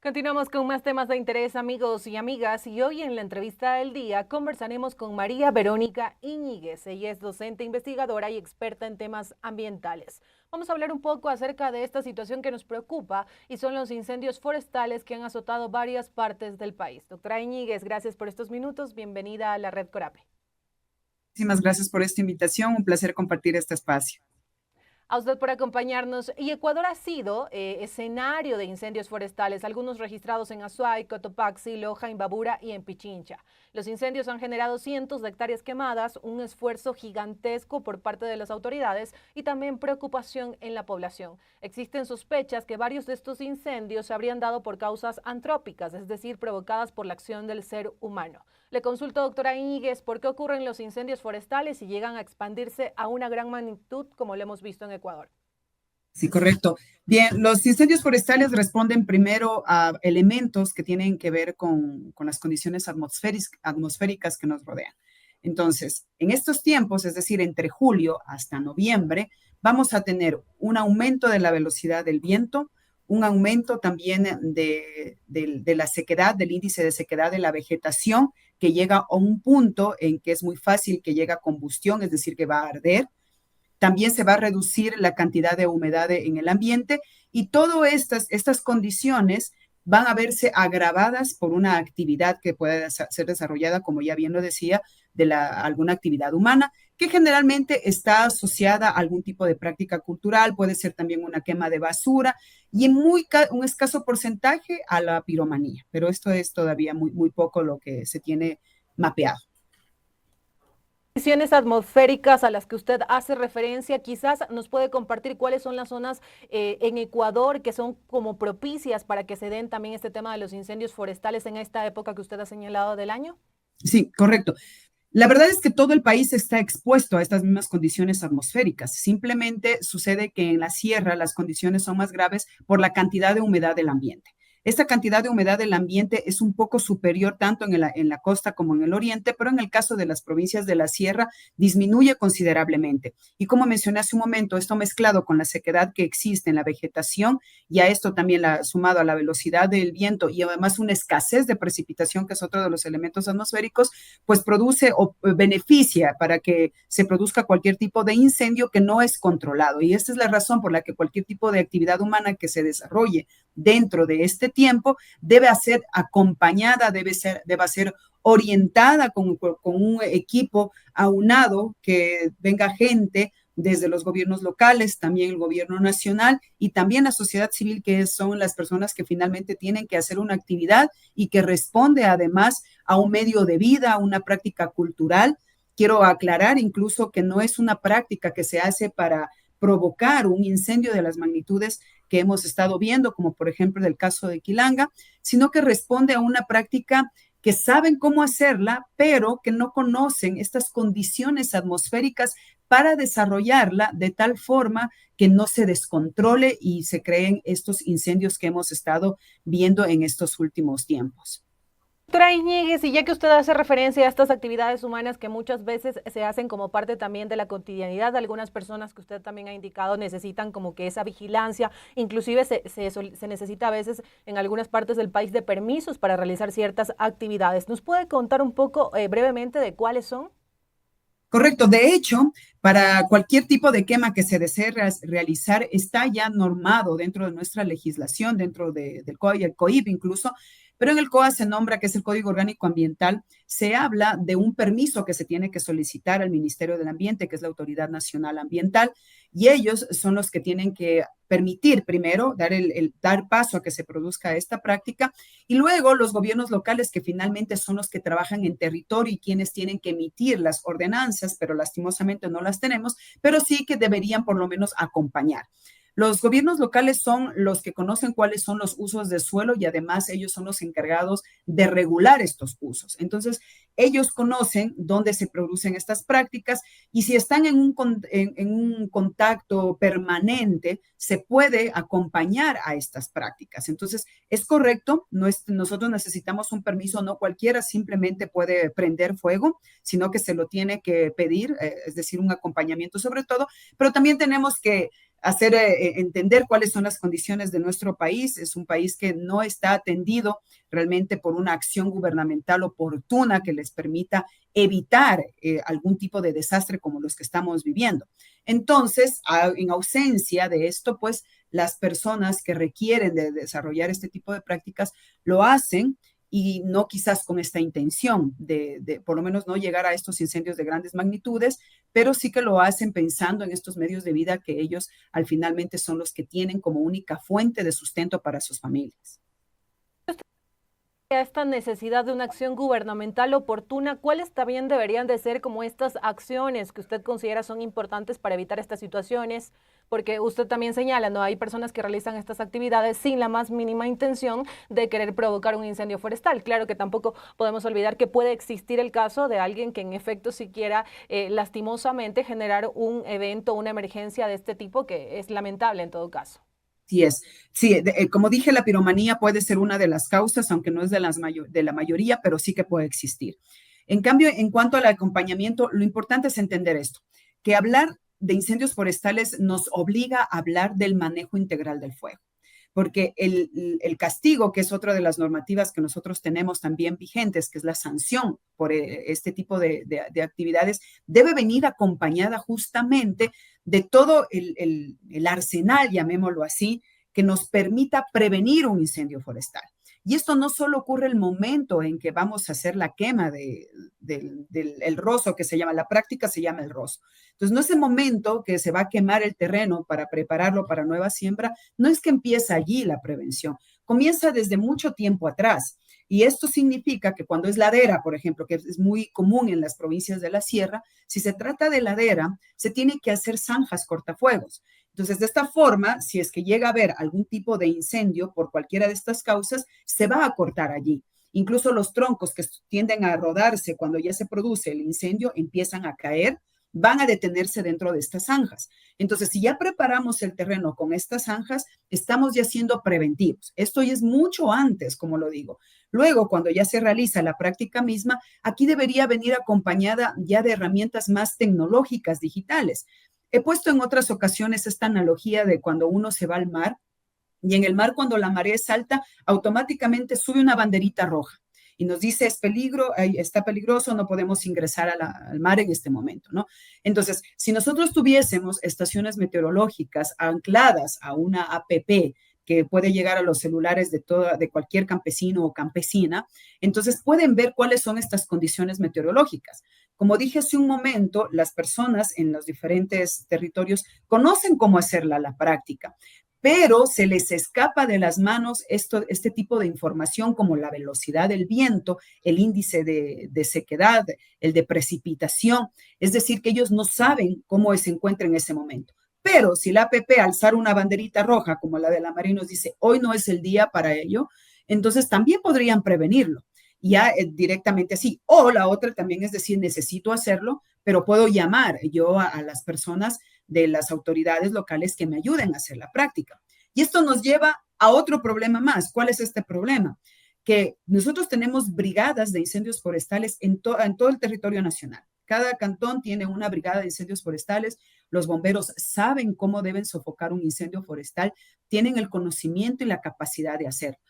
Continuamos con más temas de interés, amigos y amigas, y hoy en la entrevista del día conversaremos con María Verónica Íñiguez. Ella es docente, investigadora y experta en temas ambientales. Vamos a hablar un poco acerca de esta situación que nos preocupa y son los incendios forestales que han azotado varias partes del país. Doctora Íñiguez, gracias por estos minutos. Bienvenida a la Red Corape. Muchísimas gracias por esta invitación. Un placer compartir este espacio. A usted por acompañarnos. Y Ecuador ha sido escenario de incendios forestales, algunos registrados en Azuay, Cotopaxi, Loja, Imbabura y en Pichincha. Los incendios han generado cientos de hectáreas quemadas, un esfuerzo gigantesco por parte de las autoridades y también preocupación en la población. Existen sospechas que varios de estos incendios se habrían dado por causas antrópicas, es decir, provocadas por la acción del ser humano. Le consulto, doctora Íñiguez, ¿por qué ocurren los incendios forestales y llegan a expandirse a una gran magnitud como lo hemos visto en Ecuador? Sí, correcto. Bien, los incendios forestales responden primero a elementos que tienen que ver con las condiciones atmosféricas que nos rodean. Entonces, en estos tiempos, es decir, entre julio hasta noviembre, vamos a tener un aumento de la velocidad del viento, un aumento también de la sequedad, del índice de sequedad de la vegetación, que llega a un punto en que es muy fácil que llegue a combustión, es decir, que va a arder. También se va a reducir la cantidad de humedad en el ambiente y todas estas condiciones van a verse agravadas por una actividad que puede ser desarrollada, como ya bien lo decía, de alguna actividad humana, que generalmente está asociada a algún tipo de práctica cultural, puede ser también una quema de basura y en un escaso porcentaje a la piromanía, pero esto es todavía muy poco lo que se tiene mapeado. Condiciones atmosféricas a las que usted hace referencia, quizás nos puede compartir cuáles son las zonas en Ecuador que son como propicias para que se den también este tema de los incendios forestales en esta época que usted ha señalado del año. Sí, correcto. La verdad es que todo el país está expuesto a estas mismas condiciones atmosféricas. Simplemente sucede que en la sierra las condiciones son más graves por la cantidad de humedad del ambiente. Esta cantidad de humedad del ambiente es un poco superior tanto en la costa como en el oriente, pero en el caso de las provincias de la sierra disminuye considerablemente. Y como mencioné hace un momento, esto mezclado con la sequedad que existe en la vegetación y a esto también sumado a la velocidad del viento y además una escasez de precipitación, que es otro de los elementos atmosféricos, pues produce o beneficia para que se produzca cualquier tipo de incendio que no es controlado. Y esta es la razón por la que cualquier tipo de actividad humana que se desarrolle dentro de este tiempo debe ser acompañada, debe ser orientada con un equipo aunado, que venga gente desde los gobiernos locales, también el gobierno nacional y también la sociedad civil, que son las personas que finalmente tienen que hacer una actividad y que responde además a un medio de vida, a una práctica cultural. Quiero aclarar incluso que no es una práctica que se hace para provocar un incendio de las magnitudes que hemos estado viendo, como por ejemplo el caso de Quilanga, sino que responde a una práctica que saben cómo hacerla, pero que no conocen estas condiciones atmosféricas para desarrollarla de tal forma que no se descontrole y se creen estos incendios que hemos estado viendo en estos últimos tiempos. Doctora Íñiguez, y ya que usted hace referencia a estas actividades humanas que muchas veces se hacen como parte también de la cotidianidad de algunas personas que usted también ha indicado necesitan como que esa vigilancia, inclusive se necesita a veces en algunas partes del país de permisos para realizar ciertas actividades. ¿Nos puede contar un poco brevemente de cuáles son? Correcto. De hecho, para cualquier tipo de quema que se desee realizar, está ya normado dentro de nuestra legislación, dentro del COA y el COIP incluso, pero en el COA se nombra que es el Código Orgánico Ambiental, se habla de un permiso que se tiene que solicitar al Ministerio del Ambiente, que es la Autoridad Nacional Ambiental, y ellos son los que tienen que permitir primero, dar paso a que se produzca esta práctica, y luego los gobiernos locales, que finalmente son los que trabajan en territorio y quienes tienen que emitir las ordenanzas, pero lastimosamente no las tenemos, pero sí que deberían por lo menos acompañar. Los gobiernos locales son los que conocen cuáles son los usos de suelo y además ellos son los encargados de regular estos usos. Entonces, ellos conocen dónde se producen estas prácticas y si están en un contacto permanente, se puede acompañar a estas prácticas. Entonces, es correcto, nosotros necesitamos un permiso, no cualquiera simplemente puede prender fuego, sino que se lo tiene que pedir, es decir, un acompañamiento sobre todo, pero también tenemos que hacer entender cuáles son las condiciones de nuestro país. Es un país que no está atendido realmente por una acción gubernamental oportuna que les permita evitar algún tipo de desastre como los que estamos viviendo. Entonces, en ausencia de esto, pues las personas que requieren de desarrollar este tipo de prácticas lo hacen y no quizás con esta intención de por lo menos no llegar a estos incendios de grandes magnitudes, pero sí que lo hacen pensando en estos medios de vida que ellos al finalmente son los que tienen como única fuente de sustento para sus familias. A esta necesidad de una acción gubernamental oportuna, ¿cuáles también deberían de ser como estas acciones que usted considera son importantes para evitar estas situaciones? Porque usted también señala, ¿no? Hay personas que realizan estas actividades sin la más mínima intención de querer provocar un incendio forestal. Claro que tampoco podemos olvidar que puede existir el caso de alguien que en efecto si quiera lastimosamente generar un evento, una emergencia de este tipo, que es lamentable en todo caso. Sí es. Sí, como dije, la piromanía puede ser una de las causas, aunque no es de la mayoría, pero sí que puede existir. En cambio, en cuanto al acompañamiento, lo importante es entender esto, que hablar de incendios forestales nos obliga a hablar del manejo integral del fuego, porque el castigo, que es otra de las normativas que nosotros tenemos también vigentes, que es la sanción por este tipo de actividades, debe venir acompañada justamente de todo el arsenal, llamémoslo así, que nos permita prevenir un incendio forestal. Y esto no solo ocurre el momento en que vamos a hacer la quema del rozo, que se llama, la práctica se llama el rozo. Entonces, no es el momento que se va a quemar el terreno para prepararlo para nueva siembra, no es que empieza allí la prevención, comienza desde mucho tiempo atrás. Y esto significa que cuando es ladera, por ejemplo, que es muy común en las provincias de la sierra, si se trata de ladera, se tiene que hacer zanjas cortafuegos. Entonces, de esta forma, si es que llega a haber algún tipo de incendio por cualquiera de estas causas, se va a cortar allí. Incluso los troncos que tienden a rodarse cuando ya se produce el incendio empiezan a caer, van a detenerse dentro de estas zanjas. Entonces, si ya preparamos el terreno con estas zanjas, estamos ya siendo preventivos. Esto ya es mucho antes, como lo digo. Luego, cuando ya se realiza la práctica misma, aquí debería venir acompañada ya de herramientas más tecnológicas, digitales. He puesto en otras ocasiones esta analogía de cuando uno se va al mar y en el mar cuando la marea es alta, automáticamente sube una banderita roja y nos dice es peligro, está peligroso, no podemos ingresar al mar en este momento, ¿no? Entonces, si nosotros tuviésemos estaciones meteorológicas ancladas a una APP que puede llegar a los celulares de cualquier campesino o campesina, entonces pueden ver cuáles son estas condiciones meteorológicas. Como dije hace un momento, las personas en los diferentes territorios conocen cómo hacerla la práctica, pero se les escapa de las manos este tipo de información como la velocidad del viento, el índice de sequedad, el de precipitación, es decir, que ellos no saben cómo se encuentra en ese momento. Pero si la APP alzar una banderita roja como la de la Marina nos dice, hoy no es el día para ello, entonces también podrían prevenirlo, ya directamente así. O la otra también es decir, necesito hacerlo, pero puedo llamar yo a las personas de las autoridades locales que me ayuden a hacer la práctica. Y esto nos lleva a otro problema más. ¿Cuál es este problema? Que nosotros tenemos brigadas de incendios forestales en todo el territorio nacional. Cada cantón tiene una brigada de incendios forestales. Los bomberos saben cómo deben sofocar un incendio forestal, tienen el conocimiento y la capacidad de hacerlo.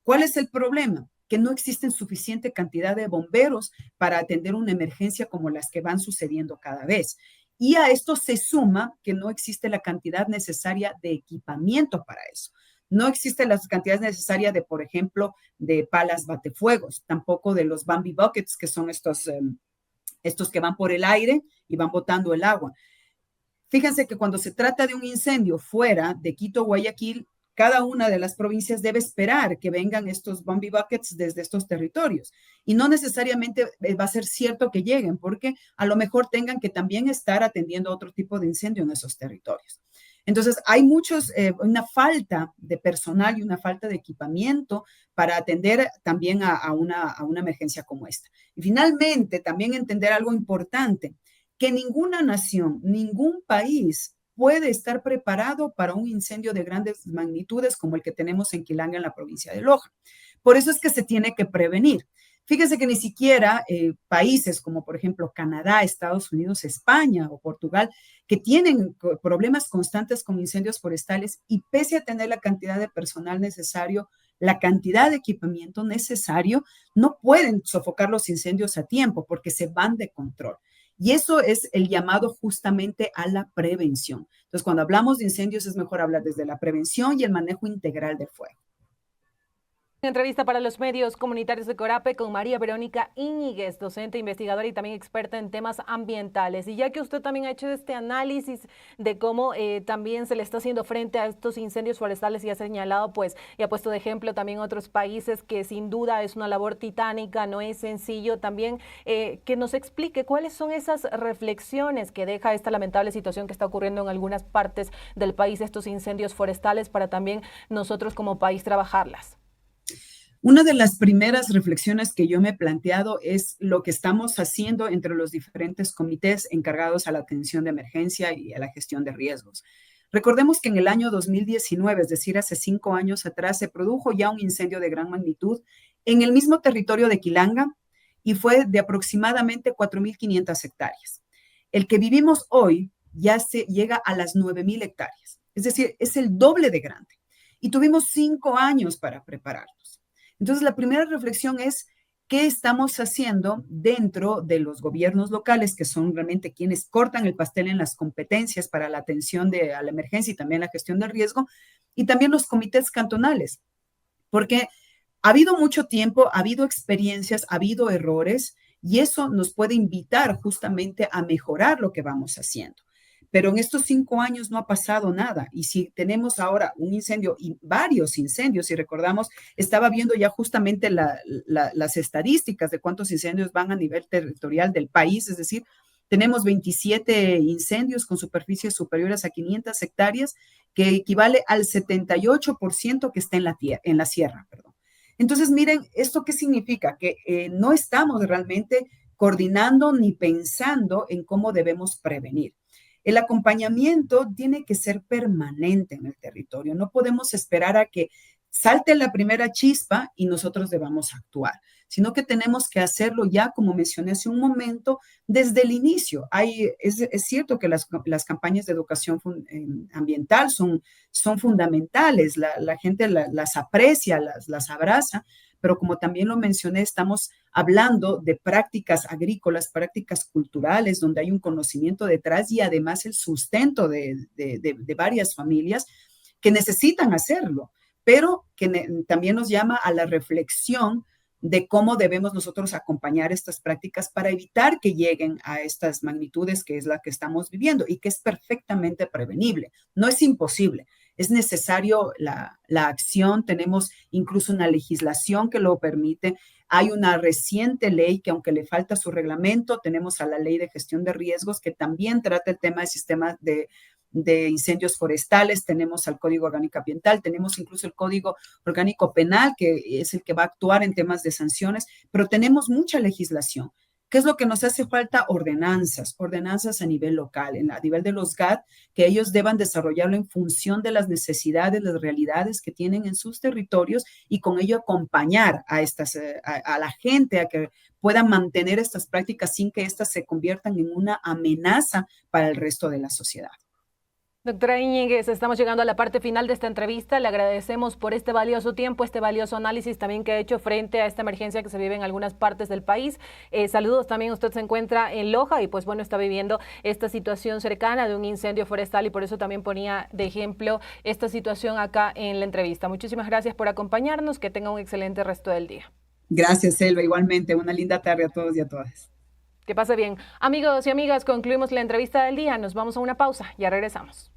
¿Cuál es el problema? Que no existen suficiente cantidad de bomberos para atender una emergencia como las que van sucediendo cada vez. Y a esto se suma que no existe la cantidad necesaria de equipamiento para eso. No existe la cantidad necesaria de, por ejemplo, de palas batefuegos, tampoco de los Bambi Buckets, que son estos que van por el aire y van botando el agua. Fíjense que cuando se trata de un incendio fuera de Quito, Guayaquil, cada una de las provincias debe esperar que vengan estos Bambi Buckets desde estos territorios. Y no necesariamente va a ser cierto que lleguen, porque a lo mejor tengan que también estar atendiendo otro tipo de incendio en esos territorios. Entonces, hay una falta de personal y una falta de equipamiento para atender también a una emergencia como esta. Y finalmente, también entender algo importante, que ninguna nación, ningún país puede estar preparado para un incendio de grandes magnitudes como el que tenemos en Quilanga, en la provincia de Loja. Por eso es que se tiene que prevenir. Fíjese que ni siquiera países como, por ejemplo, Canadá, Estados Unidos, España o Portugal, que tienen problemas constantes con incendios forestales y pese a tener la cantidad de personal necesario, la cantidad de equipamiento necesario, no pueden sofocar los incendios a tiempo porque se van de control. Y eso es el llamado justamente a la prevención. Entonces, cuando hablamos de incendios, es mejor hablar desde la prevención y el manejo integral del fuego. Entrevista para los medios comunitarios de Corape con María Verónica Íñiguez, docente, investigadora y también experta en temas ambientales. Y ya que usted también ha hecho este análisis de cómo también se le está haciendo frente a estos incendios forestales y ha señalado, pues, y ha puesto de ejemplo también otros países que sin duda es una labor titánica, no es sencillo, también que nos explique cuáles son esas reflexiones que deja esta lamentable situación que está ocurriendo en algunas partes del país, estos incendios forestales, para también nosotros como país trabajarlas. Una de las primeras reflexiones que yo me he planteado es lo que estamos haciendo entre los diferentes comités encargados a la atención de emergencia y a la gestión de riesgos. Recordemos que en el año 2019, es decir, hace 5 años atrás, se produjo ya un incendio de gran magnitud en el mismo territorio de Quilanga y fue de aproximadamente 4.500 hectáreas. El que vivimos hoy ya se llega a las 9.000 hectáreas, es decir, es el doble de grande. Y tuvimos 5 años para prepararnos. Entonces, la primera reflexión es qué estamos haciendo dentro de los gobiernos locales, que son realmente quienes cortan el pastel en las competencias para la atención a la emergencia y también la gestión del riesgo, y también los comités cantonales, porque ha habido mucho tiempo, ha habido experiencias, ha habido errores, y eso nos puede invitar justamente a mejorar lo que vamos haciendo. Pero en estos 5 años no ha pasado nada. Y si tenemos ahora un incendio y varios incendios, y recordamos, estaba viendo ya justamente las estadísticas de cuántos incendios van a nivel territorial del país, es decir, tenemos 27 incendios con superficies superiores a 500 hectáreas, que equivale al 78% que está en la sierra. Perdón. Entonces, miren, ¿esto qué significa? Que no estamos realmente coordinando ni pensando en cómo debemos prevenir. El acompañamiento tiene que ser permanente en el territorio. No podemos esperar a que salte la primera chispa y nosotros debamos actuar, sino que tenemos que hacerlo ya, como mencioné hace un momento, desde el inicio. Es cierto que las campañas de educación ambiental son fundamentales, la gente las aprecia, las abraza, pero como también lo mencioné, estamos hablando de prácticas agrícolas, prácticas culturales, donde hay un conocimiento detrás y además el sustento de varias familias que necesitan hacerlo, pero que también nos llama a la reflexión de cómo debemos nosotros acompañar estas prácticas para evitar que lleguen a estas magnitudes que es la que estamos viviendo y que es perfectamente prevenible. No es imposible. Es necesario la acción, tenemos incluso una legislación que lo permite. Hay una reciente ley que, aunque le falta su reglamento, tenemos a la Ley de Gestión de Riesgos que también trata el tema de sistemas de incendios forestales, tenemos al Código Orgánico Ambiental, tenemos incluso el Código Orgánico Penal, que es el que va a actuar en temas de sanciones, pero tenemos mucha legislación. ¿Qué es lo que nos hace falta? Ordenanzas a nivel local, a nivel de los GAT, que ellos deban desarrollarlo en función de las necesidades, las realidades que tienen en sus territorios y con ello acompañar a la gente a que puedan mantener estas prácticas sin que éstas se conviertan en una amenaza para el resto de la sociedad. Doctora Íñiguez, estamos llegando a la parte final de esta entrevista. Le agradecemos por este valioso tiempo, este valioso análisis también que ha hecho frente a esta emergencia que se vive en algunas partes del país. Saludos también, usted se encuentra en Loja y pues bueno, está viviendo esta situación cercana de un incendio forestal y por eso también ponía de ejemplo esta situación acá en la entrevista. Muchísimas gracias por acompañarnos, que tenga un excelente resto del día. Gracias, Selva, igualmente. Una linda tarde a todos y a todas. Que pase bien. Amigos y amigas, concluimos la entrevista del día. Nos vamos a una pausa, ya regresamos.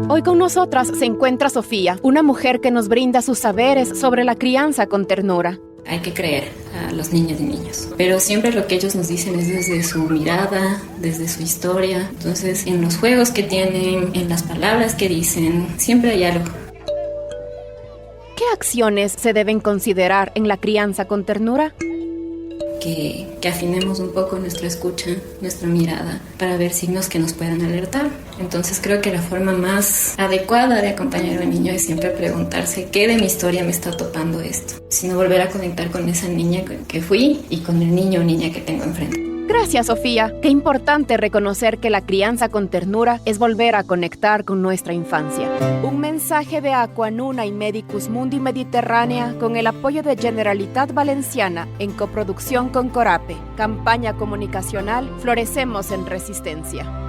Hoy con nosotras se encuentra Sofía, una mujer que nos brinda sus saberes sobre la crianza con ternura. hay que creer a los niños y niñas. Pero siempre lo que ellos nos dicen es desde su mirada, desde su historia. Entonces, en los juegos que tienen, en las palabras que dicen, siempre hay algo. ¿Qué acciones se deben considerar en la crianza con ternura? Que afinemos un poco nuestra escucha, nuestra mirada, para ver signos que nos puedan alertar. Entonces creo que la forma más adecuada de acompañar a un niño es siempre preguntarse qué de mi historia me está topando esto, sino volver a conectar con esa niña que fui y con el niño o niña que tengo enfrente. Gracias, Sofía. Qué importante reconocer que la crianza con ternura es volver a conectar con nuestra infancia. Un mensaje de Aquanuna y Medicus Mundi Mediterránea con el apoyo de Generalitat Valenciana en coproducción con Corape. Campaña comunicacional Florecemos en Resistencia.